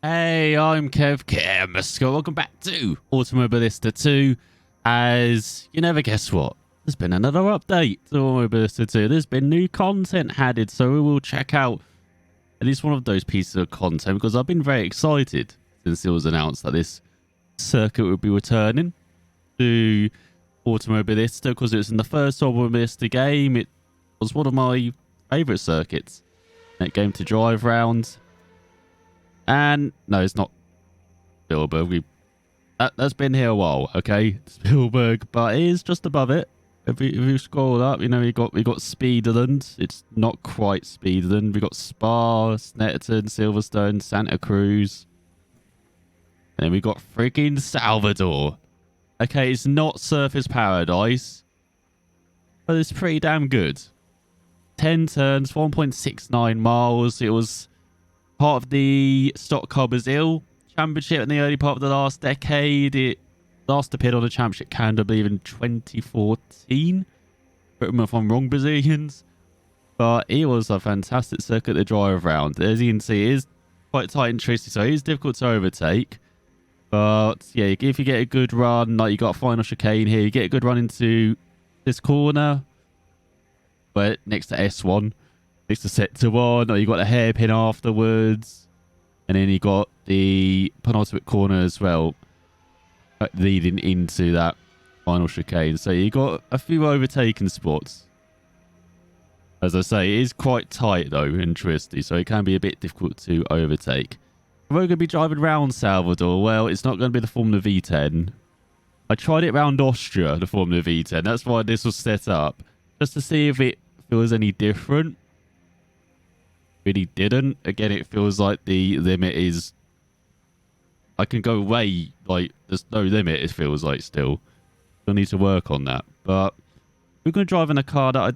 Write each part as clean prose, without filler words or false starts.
Hey, I'm Kev. Welcome back to Automobilista 2. As you never guess what, there's been another update to Automobilista 2. There's been new content added, so we will check out at least one of those pieces of content because I've been very excited since it was announced that this circuit would be returning to Automobilista because it was in the first Automobilista game. It was one of my favourite circuits. That game to drive around. And no, it's not Spielberg. That's been here a while, okay? Spielberg, but it is just above it. If you scroll up, you know we got Speederland. It's not quite Speederland. We got Spa, Snetterton, Silverstone, Santa Cruz, and then we got freaking Salvador. Okay, it's not Surface Paradise, but it's pretty damn good. 10 turns, 1.69 miles. It was part of the Stock Car Brazil Championship in the early part of the last decade. It last appeared on the championship calendar, I believe, in 2014. Correct me if I'm wrong, Brazilians. But it was a fantastic circuit to drive around. As you can see, it is quite tight and twisty, so it is difficult to overtake. But yeah, if you get a good run, like you got a final chicane here, you get a good run into this corner, but next to S1. Next to Sector 1, or you got a hairpin afterwards, and then you got the penultimate corner as well, leading into that final chicane. So you got a few overtaking spots. As I say, it is quite tight though and twisty, so it can be a bit difficult to overtake. We're going to be driving around Salvador. Well, it's not going to be the Formula V10. I tried it around Austria, the Formula V10. That's why this was set up, just to see if it feels any different. Really didn't. Again, it feels like the limit is, I can go way, like there's no limit, it feels like. Still need to work on that, but we're going to drive in a car that I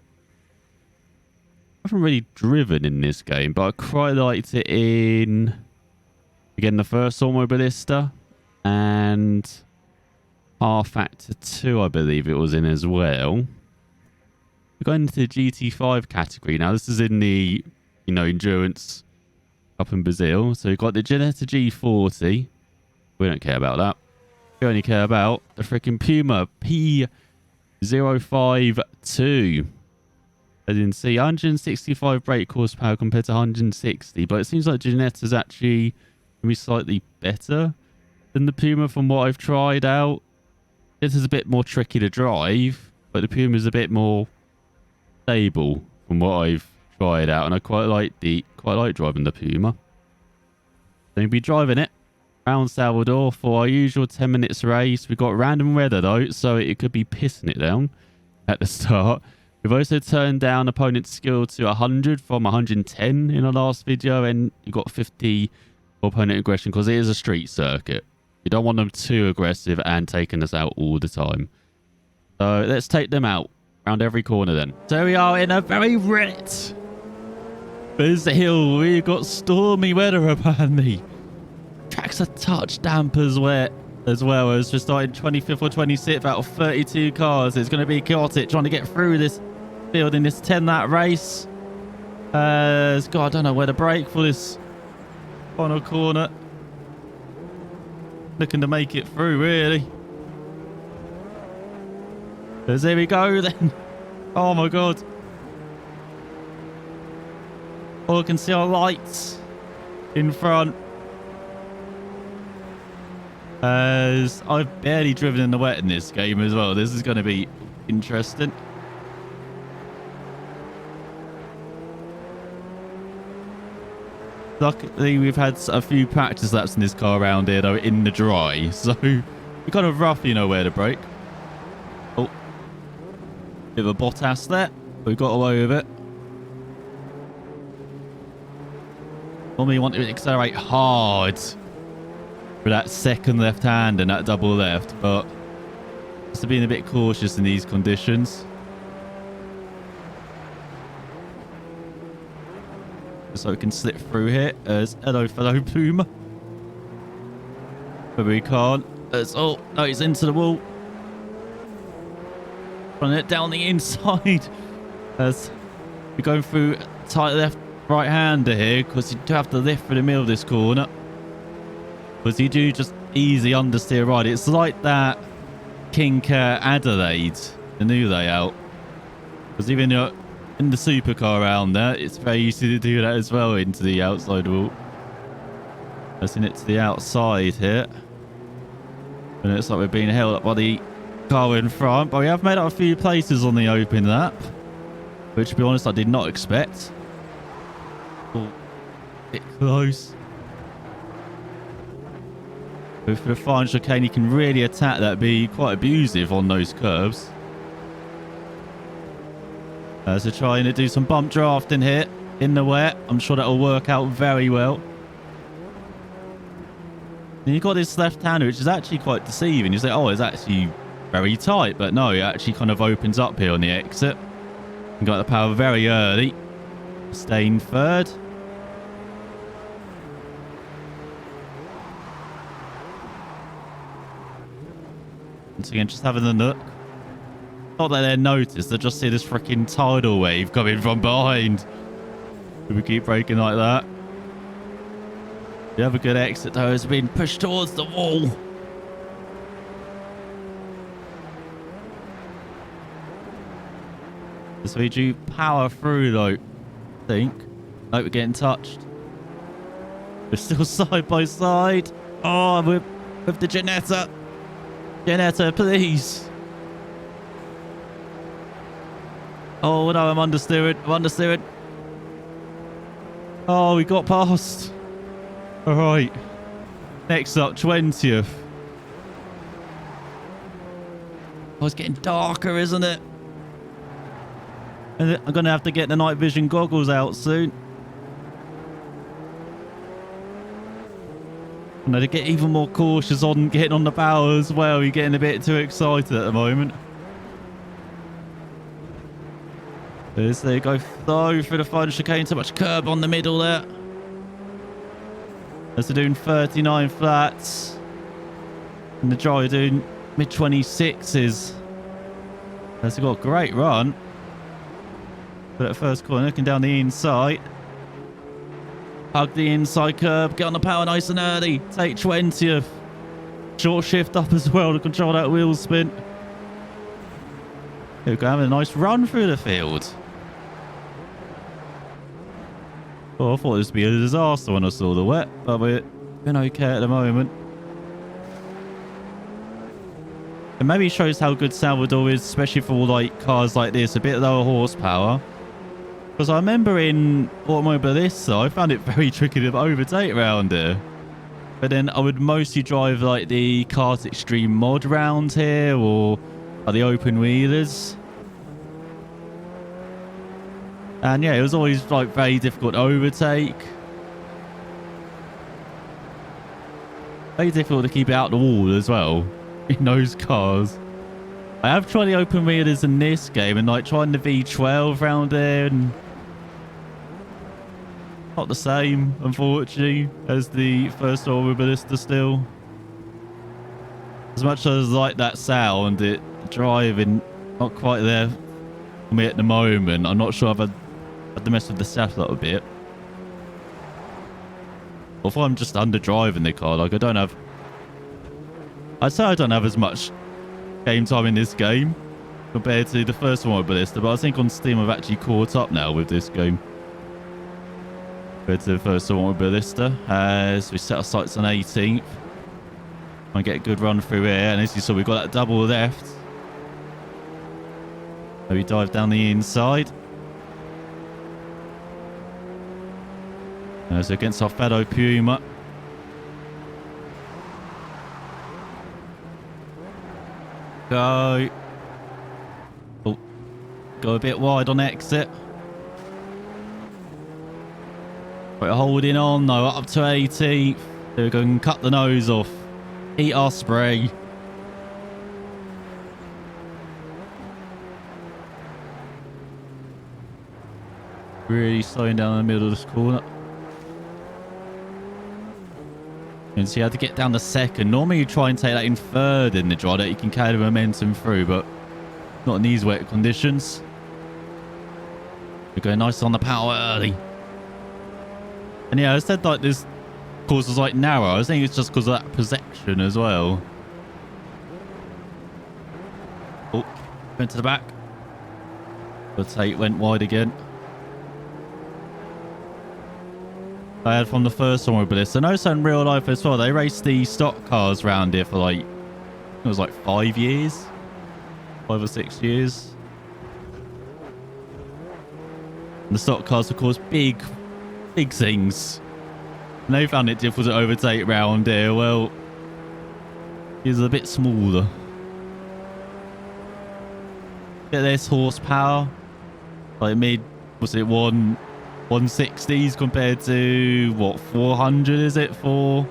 haven't really driven in this game, but I quite liked it in, again, the first Automobilista and R-Factor 2, I believe it was in as well. We're going into the GT5 category now. This is in the endurance up in Brazil. So you've got the Ginetta G40. We don't care about that. We only care about the freaking Puma P052. As you can see, 165 brake horsepower compared to 160. But it seems like Ginetta's actually going to be slightly better than the Puma from what I've tried out. This is a bit more tricky to drive, but the Puma is a bit more stable from what I've tried out, and I quite like driving the Puma. So you'll be driving it around Salvador for our usual 10 minutes race. We've got random weather though, so it could be pissing it down at the start. We've also turned down opponent's skill to 100 from 110 in our last video, and you've got 50 opponent aggression because it is a street circuit. You don't want them too aggressive and taking us out all the time. So let's take them out around every corner then. So we are in a very wet hill. We've got stormy weather apparently. Track's a touch damp as wet as well. As just started 25th or 26th out of 32 cars. It's going to be chaotic trying to get through this field in this 10-lap race. God, I don't know where to brake for this final corner. Looking to make it through really. Because here we go then. Oh my god. All I can see are lights in front. As I've barely driven in the wet in this game as well. This is going to be interesting. Luckily, we've had a few practice laps in this car around here, though, in the dry. So, we kind of roughly know where to brake. Oh. Bit of a Bottas there. We got away with it. Normally you want to accelerate hard for that second left hand and that double left, but just being a bit cautious in these conditions. So we can slip through here as hello fellow Puma. But we can't. Oh no, it's into the wall. Running it down the inside as we're going through tight left right hander here, because you do have to lift for the middle of this corner. Because you do just easy understeer ride. It's like that Kink Adelaide, the new layout. Because even in the supercar around there, it's very easy to do that as well into the outside wall. Pressing it to the outside here. And it's like we're being held up by the car in front. But we have made up a few places on the open lap. Which, to be honest, I did not expect. Oh, a bit close. But for the fine chicane, you can really attack that, be quite abusive on those curves. So trying to do some bump drafting here in the wet. I'm sure that will work out very well. And you've got this left-hander, which is actually quite deceiving. You say, oh, it's actually very tight. But no, it actually kind of opens up here on the exit. You got the power very early. Staying third. Once again, just having a look. Not that they're noticed, they just see this freaking tidal wave coming from behind. If we keep braking like that. The other good exit though has been pushed towards the wall. So we do power through though, I think. Nope, we're getting touched. We're still side by side. Oh, we're with the Janetta. Janetta, please. Oh no, I'm understeering. I'm understeering. Oh, we got past. Alright. Next up, 20th. Oh, it's getting darker, isn't it? And I'm going to have to get the night vision goggles out soon. I'm going to get even more cautious on getting on the power as well. You're getting a bit too excited at the moment. As they go through the final chicane, so much curb on the middle there. As they're doing 39 flats. And the driver doing mid-26s. As they got a great run. But at first corner, looking down the inside. Hug the inside curb, get on the power nice and early. Take 20th. Short shift up as well to control that wheel spin. Here we go, having a nice run through the field. Oh, I thought this would be a disaster when I saw the wet, but we're been okay at the moment. It maybe shows how good Salvador is, especially for like cars like this, a bit lower horsepower. Because I remember in Automobilista, I found it very tricky to overtake around here. But then I would mostly drive like the Kart Extreme mod round here, or the open wheelers. And yeah, it was always like very difficult to overtake. Very difficult to keep it out the wall as well in those cars. I have tried the open wheelers in this game and like trying the V12 round there, and not the same, unfortunately, as the first Automobilista still. As much as I like that sound, it driving not quite there for me at the moment. I'm not sure if I've had to mess with the setup a little bit. Or if I'm just under driving the car, like I'd say I don't have as much game time in this game compared to the first Automobilista, but I think on Steam I've actually caught up now with this game compared to the first Automobilista, as we set our sights on 18th and get a good run through here. And as you saw, we've got that double left, so we dive down the inside. So against our fellow Puma. Go. Oh, go a bit wide on exit. We're holding on though, up to 80. So we're going to cut the nose off. Eat our spray. Really slowing down in the middle of this corner. And so you had to get down to second. Normally you try and take that in third in the draw, that you can carry the momentum through, but not in these wet conditions. We're going nice on the power early. And yeah, I said like this course was like narrow. I think it's just because of that perception as well. Oh, went to the back. But it went wide again. I had from the first Automobilista. I know so in real life as well. They raced the stock cars around here for like, it was like 5 years. 5 or 6 years. And the stock cars, of course, big things. And they found it difficult to overtake round here. Well, he's a bit smaller. Get this horsepower. Like mid, was it 160s compared to, what, 400 is it for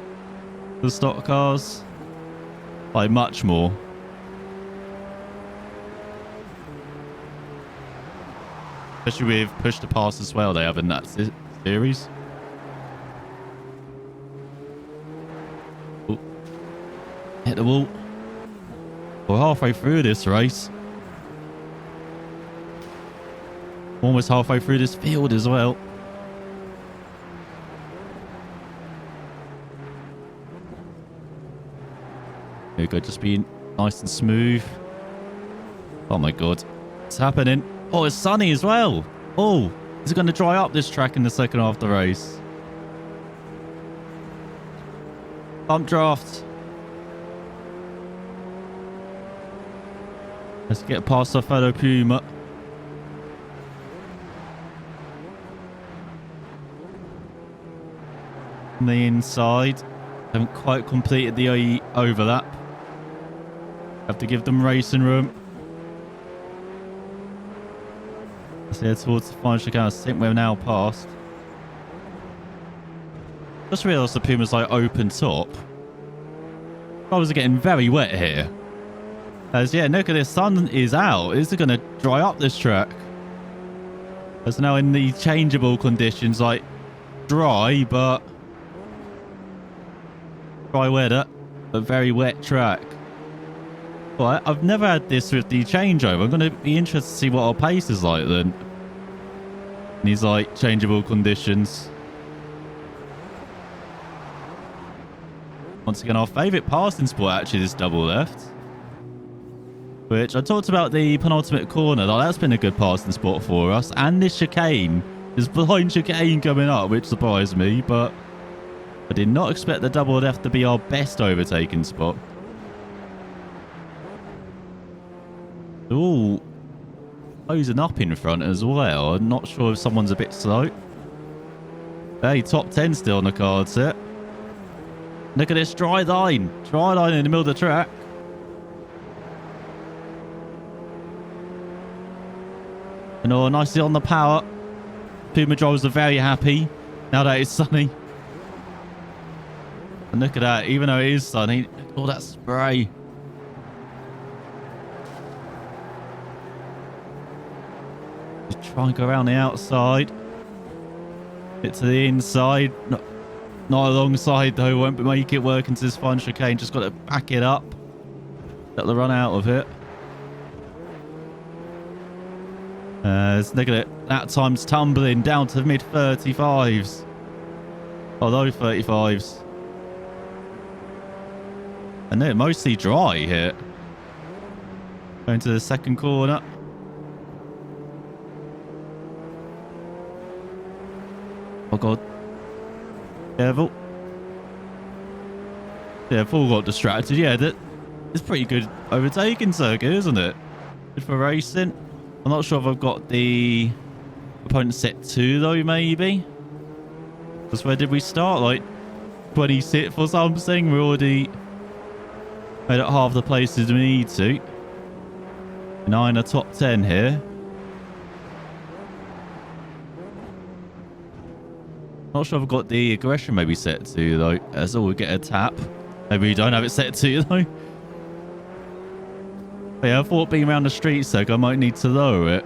the stock cars? Like much more. Especially with push to pass as well they have in that series. Ooh. Hit the wall. We're halfway through this race. Almost halfway through this field as well. There we go, just being nice and smooth. Oh my god. It's happening. Oh, it's sunny as well. Oh, is it going to dry up this track in the second half of the race? Bump draft. Let's get past our fellow Puma. On the inside. Haven't quite completed the overlap. Have to give them racing room. Let's head towards the final chicane. I think we're now past. Just realised the Puma's like open top. Cars are getting very wet here. As yeah, look at this, sun is out. Is it going to dry up this track? It's now in the changeable conditions, like dry, but dry weather, but very wet track. Well, I've never had this with the changeover. I'm going to be interested to see what our pace is like then. In these like changeable conditions. Once again, our favourite passing spot actually is double left. Which I talked about the penultimate corner. Like, that's been a good passing spot for us. And this chicane. This blind chicane coming up, which surprised me. But I did not expect the double left to be our best overtaking spot. Ooh, closing up in front as well. I'm not sure if someone's a bit slow. Hey, top 10 still on the cards here. Look at this dry line. Dry line in the middle of the track. And oh, nicely on the power. Puma drivers are very happy now that it's sunny. And look at that, even though it is sunny, look at all that spray. Just try and go around the outside. Get to the inside. Not alongside though, won't make it work into this final chicane. Just got to back it up. Got to run out of it. Look at it. That time's tumbling down to mid 35s. Oh, low 35s. And they're mostly dry here. Going to the second corner. Oh god. Careful. Yeah, Paul got distracted. Yeah, it's pretty good overtaking circuit, isn't it? Good for racing. I'm not sure if I've got the opponent set 2 though, maybe. Because where did we start? Like 26th or something? We're already made it half the places we need to. 9 are top 10 here. Not sure if I've got the aggression maybe set to though. As all we get a tap. Maybe we don't have it set to though. But yeah, I thought being around the street circuit I might need to lower it.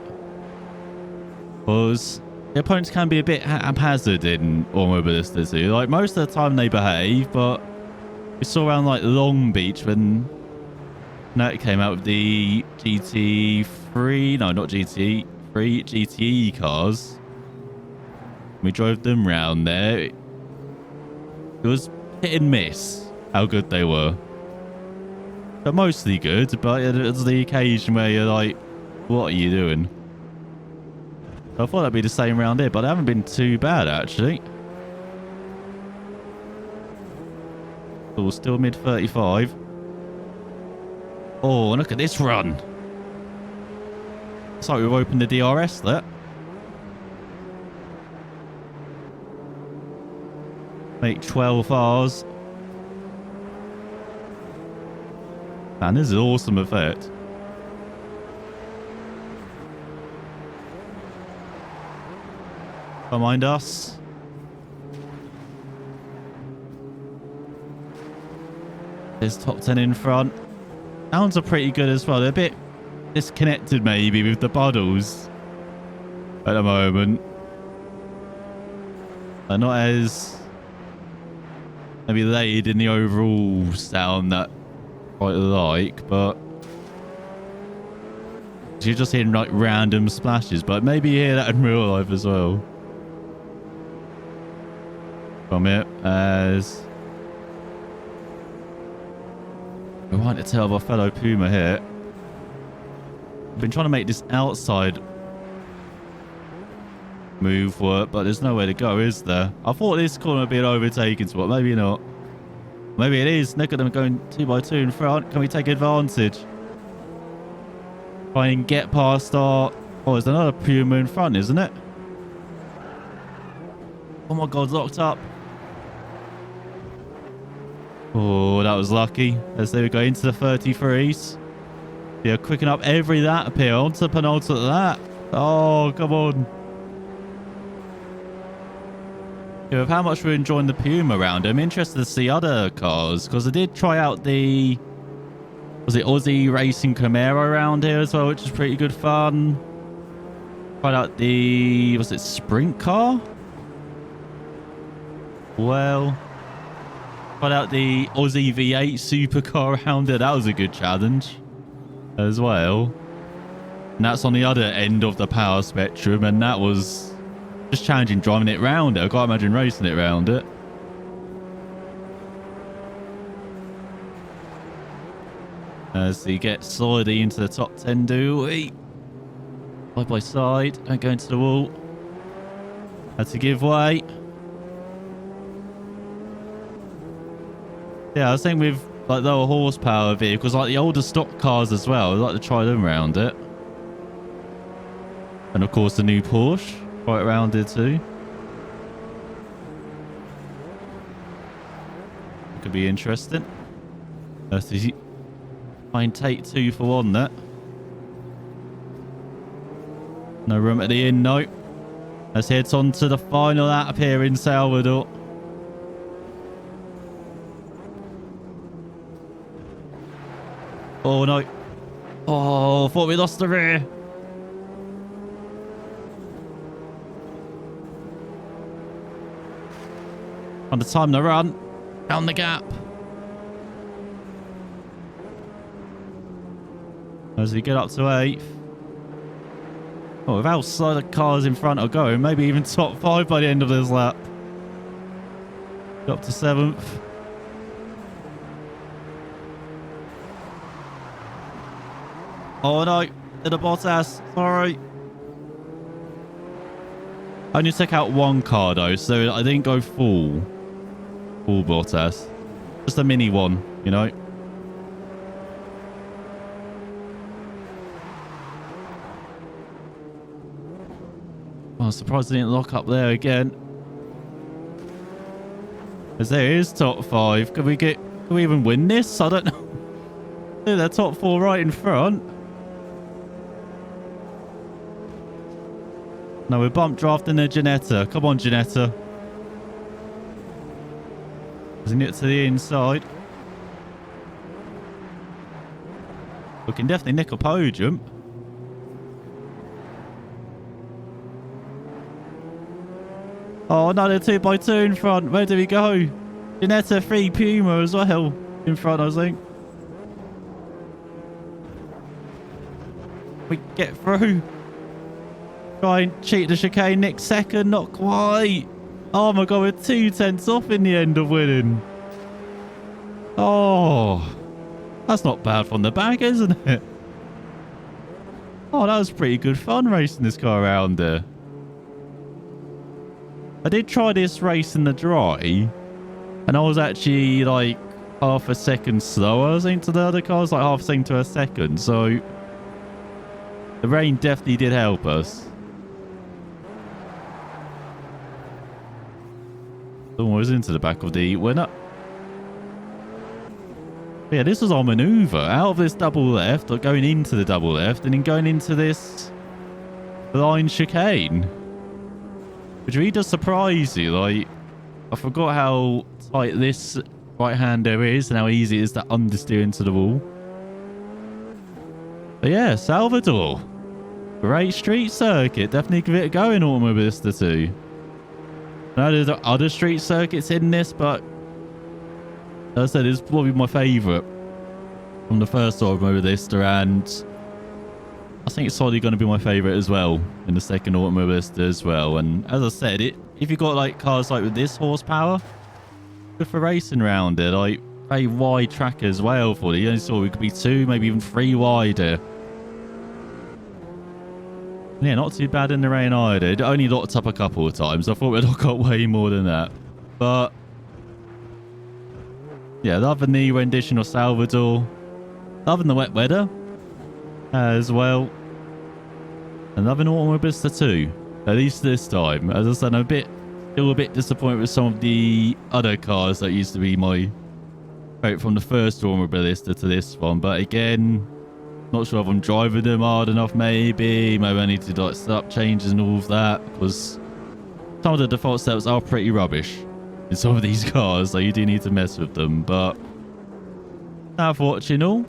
Because the opponents can be a bit haphazard in Automobilista too. Like most of the time they behave, but we saw around like Long Beach when that came out with the GT3, no not GT3, GTE cars. We drove them round there. It was hit and miss how good they were. But mostly good, but it was the occasion where you're like, what are you doing? I thought that'd be the same round here, but they haven't been too bad, actually. Oh, still mid 35. Oh, look at this run. It's like we've opened the DRS there. Make 12 Rs. Man, this is an awesome effect. Behind us. There's top 10 in front. Sounds are pretty good as well. They're a bit disconnected maybe with the puddles at the moment. They're not as maybe laid in the overall sound that I like, but you're just hearing like random splashes, but maybe you hear that in real life as well. From it as we want to tell our fellow Puma here. I've been trying to make this outside move work, but there's nowhere to go, is there? I thought this corner would be an overtaking spot. Maybe not. Maybe it is. Look at them going 2x2 in front. Can we take advantage? Try and get past our... Oh, there's another Puma in front, isn't it? Oh my God, locked up. Oh, that was lucky. As they would go into the 33s. Yeah, quicken up every lap up here. On to the penultimate lap. Oh, come on. Yeah, with how much we're enjoying the Puma round, I'm interested to see other cars. Because I did try out the... Was it Aussie Racing Camaro around here as well, which is pretty good fun. Tried out the... Was it Sprint car? Well... Tried out the Aussie V8 supercar around there. That was a good challenge as well. And that's on the other end of the power spectrum. And that was just challenging driving it round it. I can't imagine racing it round it. As you get solidly into the top 10, do we? Side by side. Don't go into the wall. Had to give way. Yeah, I was saying with like lower horsepower vehicles, like the older stock cars as well, I'd like to try them around it. And of course the new Porsche, right around it too. Could be interesting. So you find take 2 for 1 there. No room at the end, no. Let's head on to the final lap here in Salvador. Oh no. Oh, thought we lost the rear. On the time to run. Down the gap. As we get up to 8th. Oh, with how slow the cars in front are going, maybe even top 5 by the end of this lap. Up to 7th. Oh no, the Bottas, sorry. I only took out one car though, so I didn't go full Bottas. Just a mini one, you know. Oh, I'm surprised I didn't lock up there again. As there is top 5. Can we even win this? I don't know. They're top 4 right in front. No, we're bump drafting the Ginetta. Come on, Ginetta. Isn't it to the inside? We can definitely nick a podium. Oh, no, they're 2x2 in front. Where do we go? Ginetta 3 Puma as well in front, I think. We get through. Try and cheat the chicane. Nick second, not quite. Oh my god, we're 2/10 off in the end of winning. Oh, that's not bad from the back, isn't it? Oh, that was pretty good fun racing this car around there. I did try this race in the dry, and I was actually like half a second slower, I think, to the other cars, like half a second to a second. So the rain definitely did help us. Almost into the back of the winner. But yeah, this was our maneuver out of this double left, or going into the double left, and then going into this line chicane, which really does surprise you. Like, I forgot how tight this right-hander is and how easy it is to understeer into the wall. But yeah, Salvador, great street circuit. Definitely give it a go in Automobilista 2. I know there's other street circuits in this, but as I said, it's probably my favourite from the first Automobilista, and I think it's solidly going to be my favourite as well in the second Automobilista as well. And as I said, if you've got like cars like with this horsepower, good for racing around it. Like very wide track as well for it. You only saw it could be 2, maybe even 3 wider. Yeah, not too bad in the rain either. It only locked up a couple of times. I thought we'd lock up way more than that. But yeah, loving the rendition of Salvador. Loving the wet weather as well. And loving Automobilista 2. At least this time. As I said, I'm still a bit disappointed with some of the other cars that used to be my favourite from the first Automobilista to this one. But again, not sure if I'm driving them hard enough, maybe. Maybe I need to like set up changes and all of that, because some of the default setups are pretty rubbish in some of these cars, so you do need to mess with them. But thanks for watching all.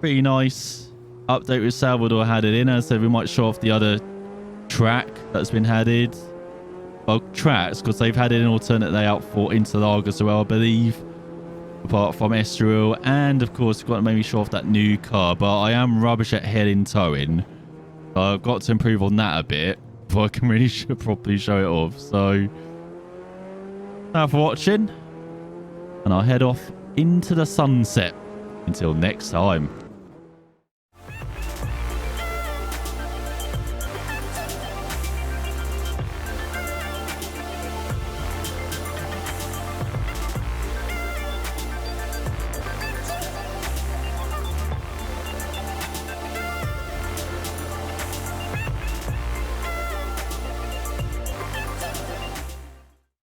Pretty nice update with Salvador had it in. As I said, we might show off the other track that's been added. Well, tracks, because they've had it in alternate layout for Interlagos as well, I believe. Apart from Estoril, and of course we've got to maybe show off that new car, but I am rubbish at head-in towing, so I've got to improve on that a bit before I can really properly show it off. So thanks for watching, and I'll head off into the sunset until next time.